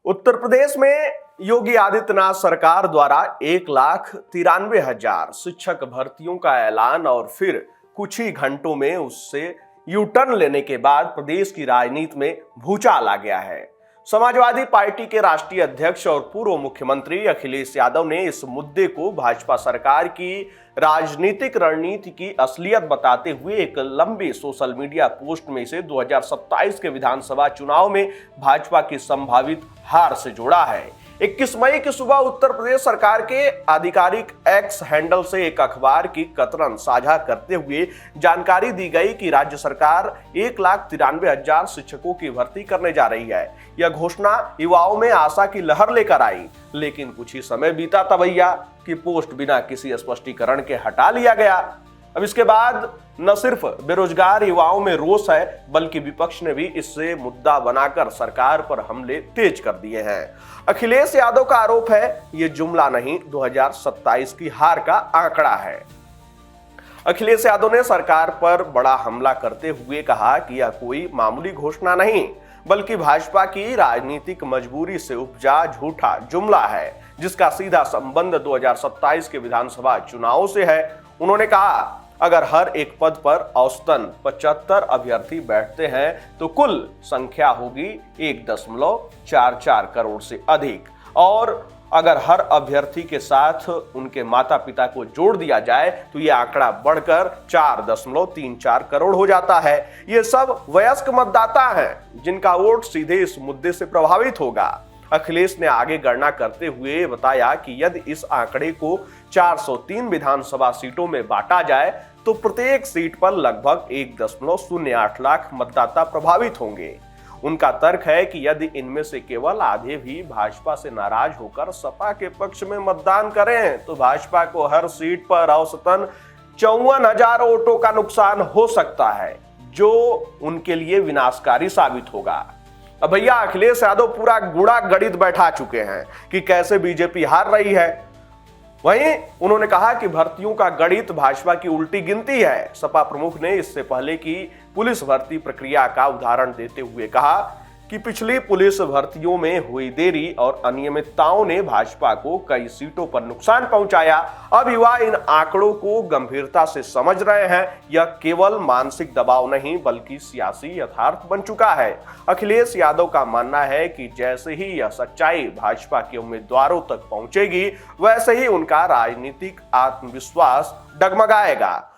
उत्तर प्रदेश में योगी आदित्यनाथ सरकार द्वारा 1,93,000 शिक्षक भर्तियों का ऐलान और फिर कुछ ही घंटों में उससे यू टर्न लेने के बाद प्रदेश की राजनीति में भूचाल आ गया है। समाजवादी पार्टी के राष्ट्रीय अध्यक्ष और पूर्व मुख्यमंत्री अखिलेश यादव ने इस मुद्दे को भाजपा सरकार की राजनीतिक रणनीति की असलियत बताते हुए एक लंबी सोशल मीडिया पोस्ट में इसे 2027 के विधानसभा चुनाव में भाजपा की संभावित हार से जोड़ा है। 21 मई की सुबह उत्तर प्रदेश सरकार के आधिकारिक एक्स हैंडल से एक अखबार की कतरन साझा करते हुए जानकारी दी गई कि राज्य सरकार 1,93,000 शिक्षकों की भर्ती करने जा रही है। यह घोषणा युवाओं में आशा की लहर लेकर आई, लेकिन कुछ ही समय बीता तब भैया कि पोस्ट बिना किसी स्पष्टीकरण के हटा लिया गया। अब इसके बाद न सिर्फ बेरोजगार युवाओं में रोष है, बल्कि विपक्ष ने भी इससे मुद्दा बनाकर सरकार पर हमले तेज कर दिए हैं। अखिलेश यादव का आरोप है, ये जुमला नहीं 2027 की हार का आंकड़ा है। अखिलेश यादव ने सरकार पर बड़ा हमला करते हुए कहा कि यह कोई मामूली घोषणा नहीं, बल्कि भाजपा की राजनीतिक मजबूरी से उपजा झूठा जुमला है, जिसका सीधा संबंध 2027 के विधानसभा चुनाव से है। उन्होंने कहा, अगर हर एक पद पर औसतन 75 अभ्यर्थी बैठते हैं तो कुल संख्या होगी 1.44 करोड़ से अधिक, और अगर हर अभ्यर्थी के साथ उनके माता पिता को जोड़ दिया जाए तो यह आंकड़ा बढ़कर 4.34 करोड़ हो जाता है। ये सब वयस्क मतदाता हैं जिनका वोट सीधे इस मुद्दे से प्रभावित होगा। अखिलेश ने आगे गणना करते हुए बताया कि यदि इस आंकड़े को 403 विधानसभा सीटों में बांटा जाए तो प्रत्येक सीट पर लगभग 1.08 लाख मतदाता प्रभावित होंगे। उनका तर्क है कि यदि इनमें से केवल आधे भी भाजपा से नाराज होकर सपा के पक्ष में मतदान करें तो भाजपा को हर सीट पर औसतन 54,000 वोटों का नुकसान हो सकता है, जो उनके लिए विनाशकारी साबित होगा। अब भैया अखिलेश यादव पूरा गुड़ा गणित बैठा चुके हैं कि कैसे बीजेपी हार रही है। वहीं उन्होंने कहा कि भर्तियों का गणित भाजपा की उल्टी गिनती है। सपा प्रमुख ने इससे पहले की पुलिस भर्ती प्रक्रिया का उदाहरण देते हुए कहा कि पिछली पुलिस भर्तियों में हुई देरी और अनियमितताओं ने भाजपा को कई सीटों पर नुकसान पहुंचाया। अब युवा इन आंकड़ों को गंभीरता से समझ रहे हैं। यह केवल मानसिक दबाव नहीं बल्कि सियासी यथार्थ बन चुका है। अखिलेश यादव का मानना है कि जैसे ही यह सच्चाई भाजपा के उम्मीदवारों तक पहुंचेगी, वैसे ही उनका राजनीतिक आत्मविश्वास डगमगाएगा।